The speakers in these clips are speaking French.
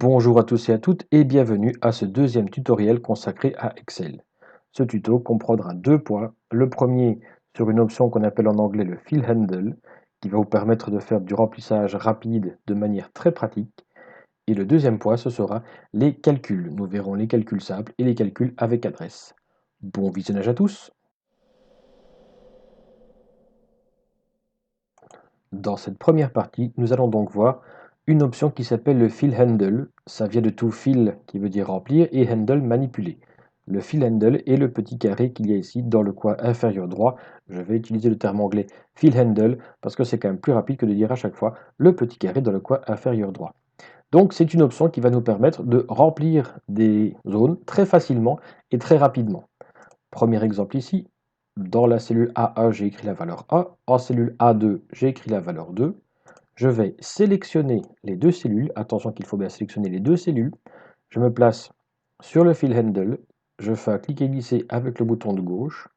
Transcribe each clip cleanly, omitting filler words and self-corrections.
Bonjour à tous et à toutes et bienvenue à ce deuxième tutoriel consacré à Excel. Ce tuto comprendra deux points. Le premier sur une option qu'on appelle en anglais le fill handle, qui va vous permettre de faire du remplissage rapide de manière très pratique. Et le deuxième point, ce sera les calculs. Nous verrons les calculs simples et les calculs avec adresse. Bon visionnage à tous. Dans cette première partie, nous allons donc voir une option qui s'appelle le fill handle. Ça vient de to fill qui veut dire remplir et handle manipuler. Le fill handle est le petit carré qu'il y a ici dans le coin inférieur droit. Je vais utiliser le terme anglais fill handle parce que c'est quand même plus rapide que de dire à chaque fois le petit carré dans le coin inférieur droit. Donc c'est une option qui va nous permettre de remplir des zones très facilement et très rapidement. Premier exemple ici, dans la cellule A1, j'ai écrit la valeur A. En cellule A2, j'ai écrit la valeur 2. Je vais sélectionner les deux cellules. Attention qu'il faut bien sélectionner les deux cellules. Je me place sur le fill handle. Je fais un cliquer-glisser avec le bouton de gauche.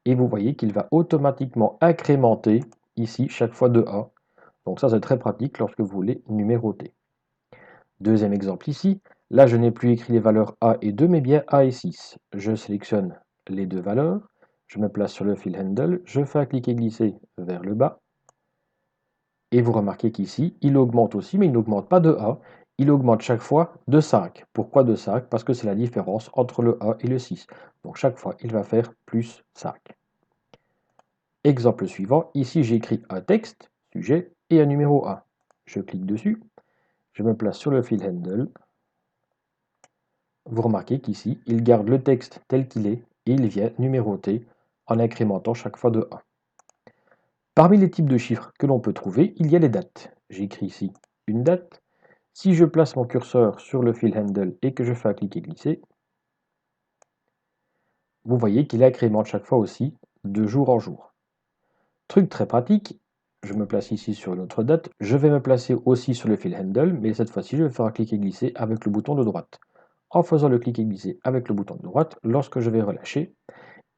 Et vous voyez qu'il va automatiquement incrémenter ici chaque fois de A. Donc ça, c'est très pratique lorsque vous voulez numéroter. Deuxième exemple ici. Là, je n'ai plus écrit les valeurs A et 2, mais bien A et 6. Je sélectionne les deux valeurs. Je me place sur le fill handle. Je fais un cliquer-glisser vers le bas. Et vous remarquez qu'ici, il augmente aussi, mais il n'augmente pas de A. Il augmente chaque fois de 5. Pourquoi de 5? Parce que c'est la différence entre le A et le 6. Donc chaque fois, il va faire plus 5. Exemple suivant, ici j'ai écrit un texte, sujet, et un numéro A. Je clique dessus, je me place sur le fill handle. Vous remarquez qu'ici, il garde le texte tel qu'il est et il vient numéroter en incrémentant chaque fois de 1. Parmi les types de chiffres que l'on peut trouver, il y a les dates. J'ai écrit ici une date. Si je place mon curseur sur le fill handle et que je fais un cliquer-glisser, vous voyez qu'il incrémente chaque fois aussi de jour en jour. Truc très pratique, je me place ici sur une autre date, je vais me placer aussi sur le fill handle, mais cette fois-ci je vais faire un cliquer-glisser avec le bouton de droite. En faisant le cliquer-glisser avec le bouton de droite, lorsque je vais relâcher,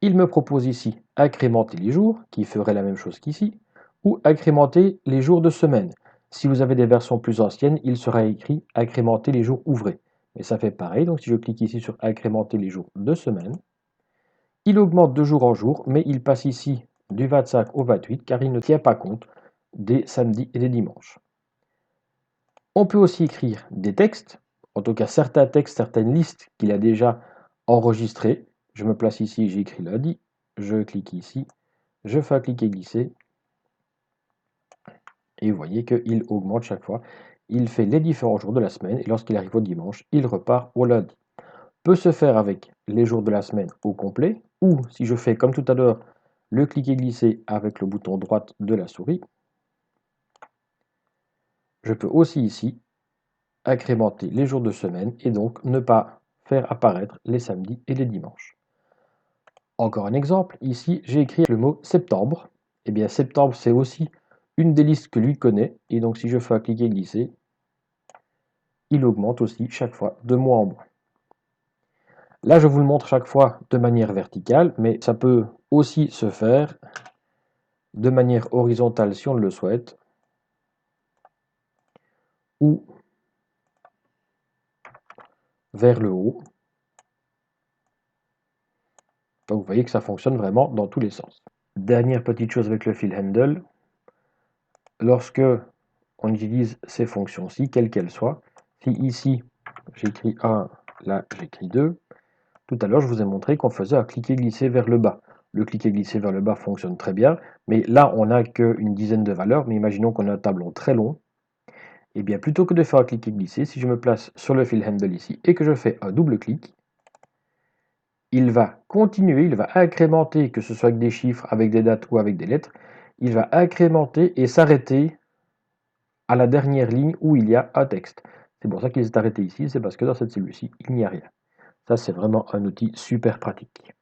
il me propose ici incrémenter les jours, qui ferait la même chose qu'ici, ou incrémenter les jours de semaine. Si vous avez des versions plus anciennes, il sera écrit incrémenter les jours ouvrés. Mais ça fait pareil, donc si je clique ici sur incrémenter les jours de semaine, il augmente de jour en jour, mais il passe ici du 25 au 28 car il ne tient pas compte des samedis et des dimanches. On peut aussi écrire des textes, en tout cas certains textes, certaines listes qu'il a déjà enregistrées. Je me place ici, j'écris lundi, je clique ici, je fais un cliquer-glisser, et vous voyez qu'il augmente chaque fois. Il fait les différents jours de la semaine, et lorsqu'il arrive au dimanche, il repart au lundi. Peut se faire avec les jours de la semaine au complet, ou si je fais comme tout à l'heure, le cliquer-glisser avec le bouton droite de la souris, je peux aussi ici incrémenter les jours de semaine et donc ne pas faire apparaître les samedis et les dimanches. Encore un exemple, ici j'ai écrit le mot septembre. Et bien septembre c'est aussi une des listes que lui connaît, et donc si je fais un cliquer-glisser, il augmente aussi chaque fois de mois en mois. Là je vous le montre chaque fois de manière verticale, mais ça peut aussi se faire de manière horizontale si on le souhaite, ou vers le haut. Donc vous voyez que ça fonctionne vraiment dans tous les sens. Dernière petite chose avec le fill handle, lorsque on utilise ces fonctions-ci, quelles qu'elles soient, si ici j'écris 1, là j'écris 2, tout à l'heure je vous ai montré qu'on faisait un cliquer-glisser vers le bas. Le cliquer-glisser vers le bas fonctionne très bien, mais là on n'a qu'une dizaine de valeurs, mais imaginons qu'on a un tableau très long. Et bien plutôt que de faire un cliquer-glisser, si je me place sur le fill handle ici et que je fais un double clic, il va continuer, il va incrémenter, que ce soit avec des chiffres, avec des dates ou avec des lettres, il va incrémenter et s'arrêter à la dernière ligne où il y a un texte. C'est pour ça qu'il s'est arrêté ici, c'est parce que dans cette cellule-ci, il n'y a rien. Ça, c'est vraiment un outil super pratique.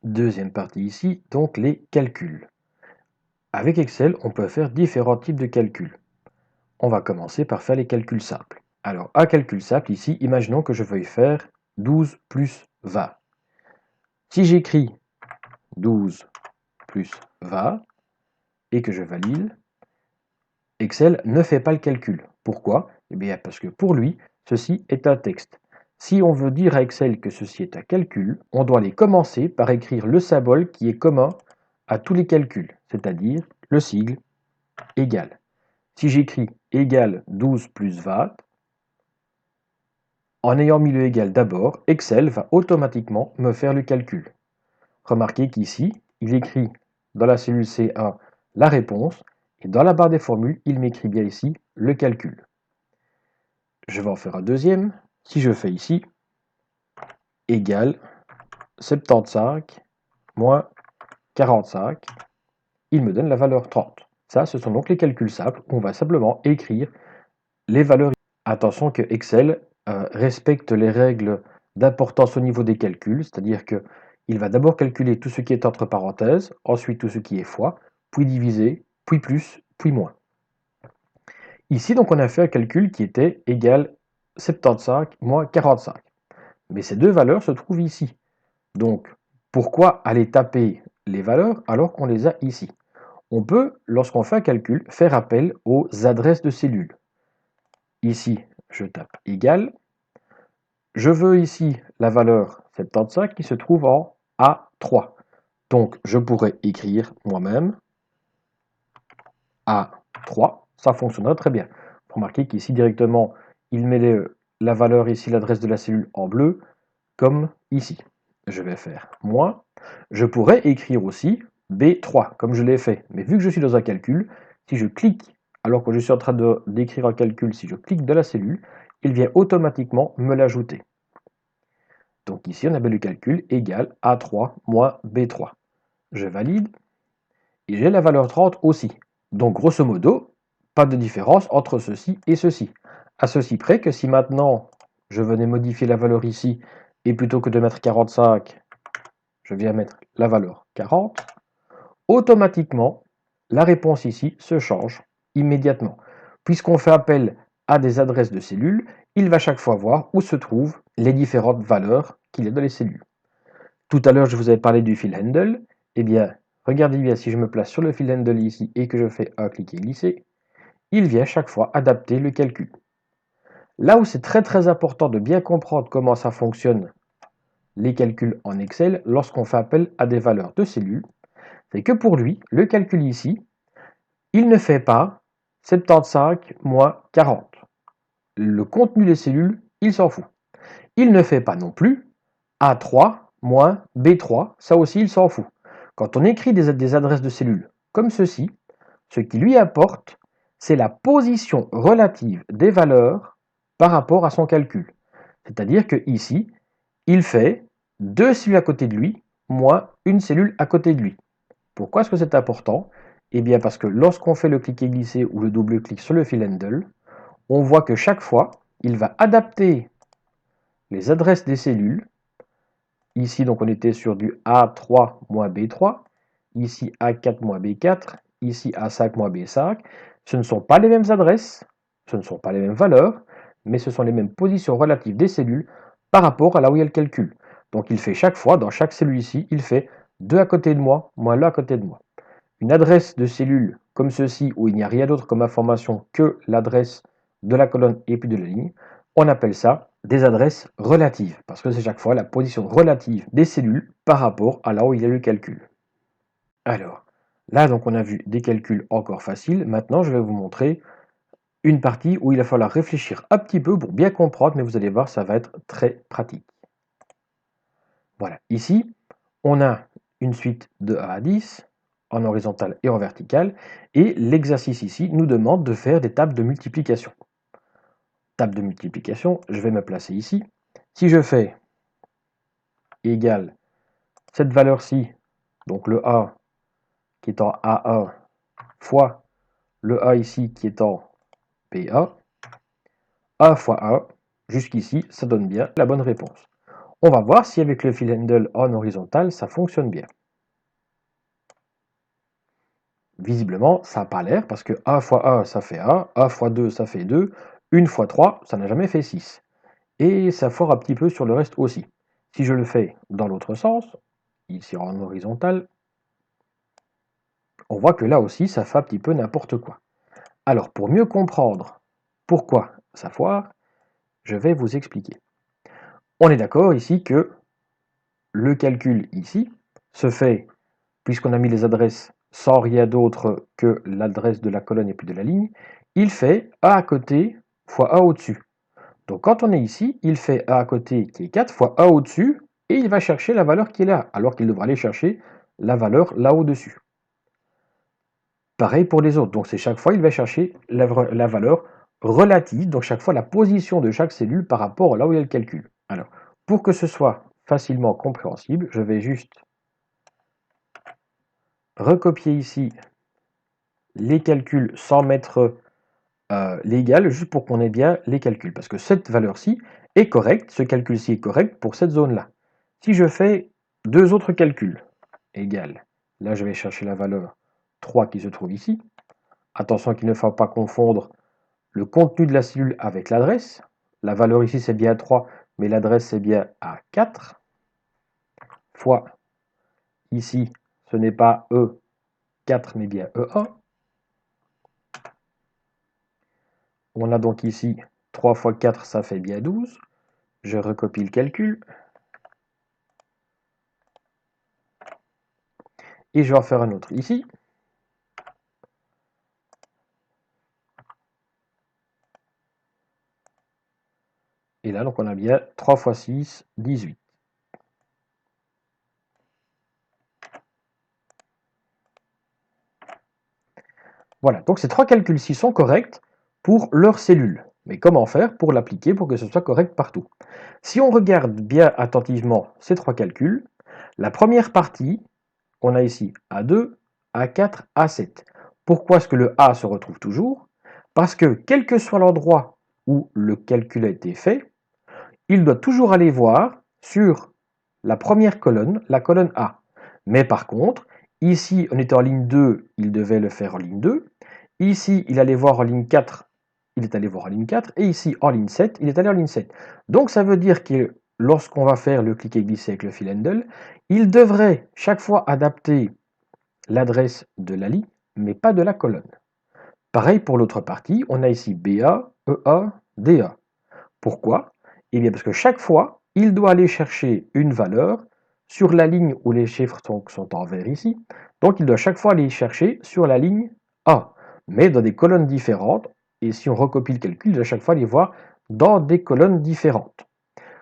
Deuxième partie ici, donc les calculs. Avec Excel, on peut faire différents types de calculs. On va commencer par faire les calculs simples. Alors, un calcul simple ici, imaginons que je veuille faire 12 plus 20. Si j'écris 12 plus 20 et que je valide, Excel ne fait pas le calcul. Pourquoi? Eh bien parce que pour lui, ceci est un texte. Si on veut dire à Excel que ceci est un calcul, on doit aller commencer par écrire le symbole qui est commun à tous les calculs, c'est-à-dire le sigle égal. Si j'écris égal 12 plus 20, en ayant mis le égal d'abord, Excel va automatiquement me faire le calcul. Remarquez qu'ici, il écrit dans la cellule C1 la réponse et dans la barre des formules, il m'écrit bien ici le calcul. Je vais en faire un deuxième. Si je fais ici égal 75 moins 45, il me donne la valeur 30. Ça, ce sont donc les calculs simples. On va simplement écrire les valeurs. Attention que Excel respecte les règles d'importance au niveau des calculs, c'est-à-dire qu'il va d'abord calculer tout ce qui est entre parenthèses, ensuite tout ce qui est fois, puis diviser, puis plus, puis moins. Ici, donc, on a fait un calcul qui était égal 75 moins 45. Mais ces deux valeurs se trouvent ici. Donc, pourquoi aller taper les valeurs alors qu'on les a ici? On peut, lorsqu'on fait un calcul, faire appel aux adresses de cellules. Ici, je tape égal. Je veux ici la valeur 75 qui se trouve en A3. Donc, je pourrais écrire moi-même A3. Ça fonctionnerait très bien. Remarquez qu'ici, directement, il met la valeur ici, l'adresse de la cellule en bleu, comme ici. Je vais faire moins. Je pourrais écrire aussi B3, comme je l'ai fait. Mais vu que je suis dans un calcul, si je clique, alors que je suis en train d'écrire un calcul, si je clique de la cellule, il vient automatiquement me l'ajouter. Donc ici, on a bien le calcul égal A3 moins B3. Je valide, et j'ai la valeur 30 aussi. Donc grosso modo, pas de différence entre ceci et ceci. À ceci près que si maintenant, je venais modifier la valeur ici, et plutôt que de mettre 45, je viens mettre la valeur 40, automatiquement, la réponse ici se change immédiatement. Puisqu'on fait appel à des adresses de cellules, il va chaque fois voir où se trouvent les différentes valeurs qu'il y a dans les cellules. Tout à l'heure, je vous avais parlé du fill handle. Eh bien, regardez bien, si je me place sur le fill handle ici et que je fais un cliquer glisser, il vient chaque fois adapter le calcul. Là où c'est très important de bien comprendre comment ça fonctionne les calculs en Excel lorsqu'on fait appel à des valeurs de cellules, c'est que pour lui, le calcul ici, il ne fait pas 75 moins 40. Le contenu des cellules, il s'en fout. Il ne fait pas non plus A3 moins B3, ça aussi il s'en fout. Quand on écrit des adresses de cellules comme ceci, ce qui lui apporte, c'est la position relative des valeurs par rapport à son calcul. C'est-à-dire que ici, il fait deux cellules à côté de lui, moins une cellule à côté de lui. Pourquoi est-ce que c'est important? Eh bien parce que lorsqu'on fait le cliquer-glisser ou le double-clic sur le fill handle, on voit que chaque fois, il va adapter les adresses des cellules. Ici, donc, on était sur du A3 moins B3, ici A4 moins B4, ici A5 moins B5. Ce ne sont pas les mêmes adresses, ce ne sont pas les mêmes valeurs, mais ce sont les mêmes positions relatives des cellules par rapport à là où il y a le calcul. Donc il fait chaque fois, dans chaque cellule ici, il fait 2 à côté de moi, moins là à côté de moi. Une adresse de cellule comme ceci, où il n'y a rien d'autre comme information que l'adresse de la colonne et puis de la ligne, on appelle ça des adresses relatives, parce que c'est chaque fois la position relative des cellules par rapport à là où il y a le calcul. Alors, là donc on a vu des calculs encore faciles, maintenant je vais vous montrer une partie où il va falloir réfléchir un petit peu pour bien comprendre, mais vous allez voir, ça va être très pratique. Voilà, ici, on a une suite de 1 à 10, en horizontal et en vertical, et l'exercice ici nous demande de faire des tables de multiplication. Table de multiplication, je vais me placer ici. Si je fais égal cette valeur-ci, donc le A qui est en A1, fois le A ici qui est en PA, A fois 1, jusqu'ici, ça donne bien la bonne réponse. On va voir si avec le fill handle en horizontal, ça fonctionne bien. Visiblement, ça n'a pas l'air, parce que 1 fois 1, ça fait 1 fois 2, ça fait 2, 1 fois 3, ça n'a jamais fait 6. Et ça foire un petit peu sur le reste aussi. Si je le fais dans l'autre sens, ici en horizontal, on voit que là aussi, ça fait un petit peu n'importe quoi. Alors, pour mieux comprendre pourquoi ça foire, je vais vous expliquer. On est d'accord ici que le calcul ici se fait, puisqu'on a mis les adresses sans rien d'autre que l'adresse de la colonne et puis de la ligne, il fait A à côté fois A au-dessus. Donc quand on est ici, il fait A à côté qui est 4 fois A au-dessus, et il va chercher la valeur qui est là, alors qu'il devra aller chercher la valeur là au-dessus. Pareil pour les autres, donc c'est chaque fois il va chercher la valeur relative, donc chaque fois la position de chaque cellule par rapport à là où il y a le calcul. Alors, pour que ce soit facilement compréhensible, je vais juste recopier ici les calculs sans mettre l'égal, juste pour qu'on ait bien les calculs, parce que cette valeur-ci est correcte, ce calcul-ci est correct pour cette zone-là. Si je fais deux autres calculs, égal, là je vais chercher la valeur 3 qui se trouve ici. Attention qu'il ne faut pas confondre le contenu de la cellule avec l'adresse. La valeur ici c'est bien 3, mais l'adresse c'est bien A4, fois ici ce n'est pas E4 mais bien E1. On a donc ici 3 fois 4, ça fait bien 12. Je recopie le calcul. Et je vais en faire un autre ici. Et là, donc on a bien 3 fois 6, 18. Voilà, donc ces trois calculs-ci sont corrects pour leurs cellules. Mais comment faire pour l'appliquer pour que ce soit correct partout? Si on regarde bien attentivement ces trois calculs, la première partie, on a ici A2, A4, A7. Pourquoi est-ce que le A se retrouve toujours? Parce que quel que soit l'endroit où le calcul a été fait, il doit toujours aller voir sur la première colonne, la colonne A. Mais par contre, ici, on était en ligne 2, il devait le faire en ligne 2. Ici, il allait voir en ligne 4, il est allé voir en ligne 4. Et ici, en ligne 7, il est allé en ligne 7. Donc ça veut dire que lorsqu'on va faire le cliquer glisser avec le fil handle, il devrait chaque fois adapter l'adresse de la ligne, mais pas de la colonne. Pareil pour l'autre partie, on a ici BA, EA, DA. Pourquoi? Eh bien parce que chaque fois, il doit aller chercher une valeur sur la ligne où les chiffres sont en vert ici. Donc il doit chaque fois aller chercher sur la ligne A, mais dans des colonnes différentes. Et si on recopie le calcul, il doit chaque fois les voir dans des colonnes différentes.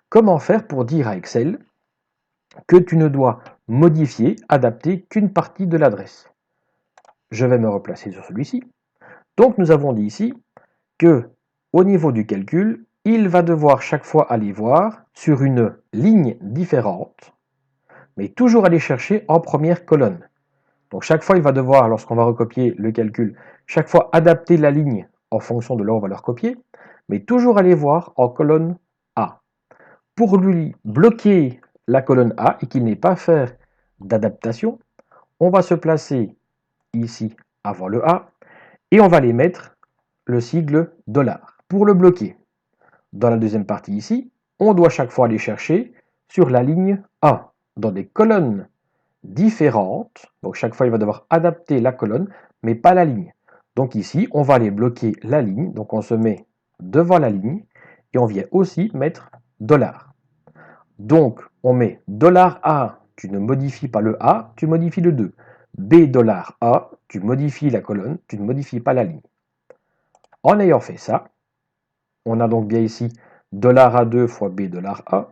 Comment faire pour dire à Excel que tu ne dois modifier, adapter qu'une partie de l'adresse? Je vais me replacer sur celui-ci. Donc nous avons dit ici que au niveau du calcul, il va devoir chaque fois aller voir sur une ligne différente, mais toujours aller chercher en première colonne. Donc chaque fois, il va devoir, lorsqu'on va recopier le calcul, chaque fois adapter la ligne en fonction de là où on va le recopier, mais toujours aller voir en colonne A. Pour lui bloquer la colonne A et qu'il n'ait pas à faire d'adaptation, on va se placer ici avant le A et on va les mettre le sigle $. Pour le bloquer, dans la deuxième partie ici, on doit chaque fois aller chercher sur la ligne A, dans des colonnes différentes. Donc chaque fois, il va devoir adapter la colonne, mais pas la ligne. Donc ici, on va aller bloquer la ligne. Donc on se met devant la ligne et on vient aussi mettre $. Donc on met $A, tu ne modifies pas le A, tu modifies le 2. $A, tu modifies la colonne, tu ne modifies pas la ligne. En ayant fait ça, on a donc bien ici $A2 fois $A.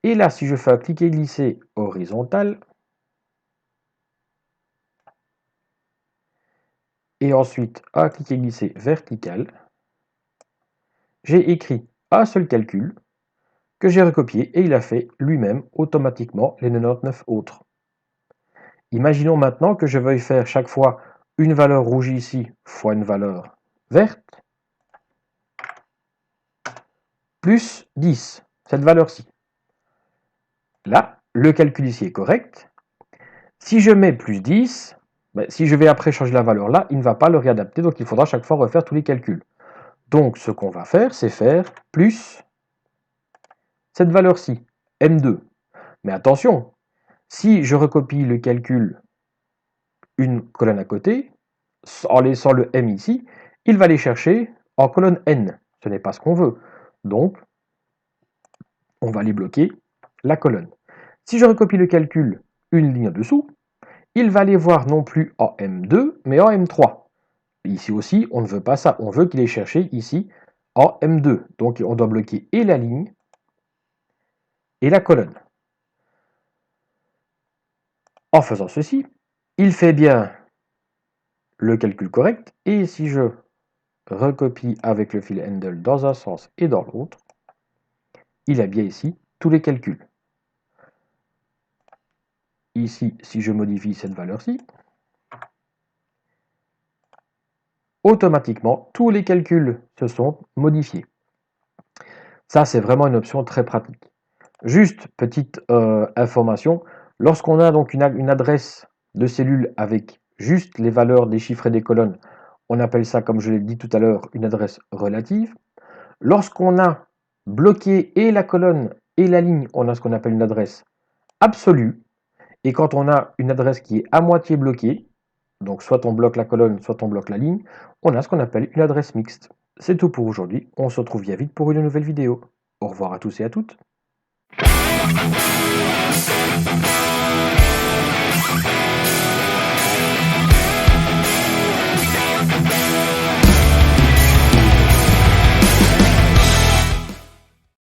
Et là, si je fais un cliquer glisser horizontal, et ensuite un cliquer glisser vertical, j'ai écrit un seul calcul que j'ai recopié et il a fait lui-même automatiquement les 99 autres. Imaginons maintenant que je veuille faire chaque fois une valeur rouge ici fois une valeur verte, plus 10, cette valeur-ci. Là, le calcul ici est correct. Si je mets plus 10, si je vais après changer la valeur là, il ne va pas le réadapter, donc il faudra chaque fois refaire tous les calculs. Donc ce qu'on va faire, c'est faire plus cette valeur-ci, M2. Mais attention, si je recopie le calcul une colonne à côté, en laissant le M ici, il va les chercher en colonne n. Ce n'est pas ce qu'on veut. Donc, on va aller bloquer la colonne. Si je recopie le calcul une ligne en dessous, il va les voir non plus en M2, mais en M3. Ici aussi, on ne veut pas ça. On veut qu'il ait cherché ici en M2. Donc, on doit bloquer et la ligne et la colonne. En faisant ceci, il fait bien le calcul correct. Et si je recopie avec le fil handle dans un sens et dans l'autre, il a bien ici tous les calculs. Ici, si je modifie cette valeur-ci, automatiquement, tous les calculs se sont modifiés. Ça, c'est vraiment une option très pratique. Juste, petite information, lorsqu'on a donc une adresse de cellule avec juste les valeurs des chiffres et des colonnes, on appelle ça, comme je l'ai dit tout à l'heure, une adresse relative. Lorsqu'on a bloqué et la colonne et la ligne, on a ce qu'on appelle une adresse absolue. Et quand on a une adresse qui est à moitié bloquée, donc soit on bloque la colonne, soit on bloque la ligne, on a ce qu'on appelle une adresse mixte. C'est tout pour aujourd'hui, on se retrouve bien vite pour une nouvelle vidéo. Au revoir à tous et à toutes.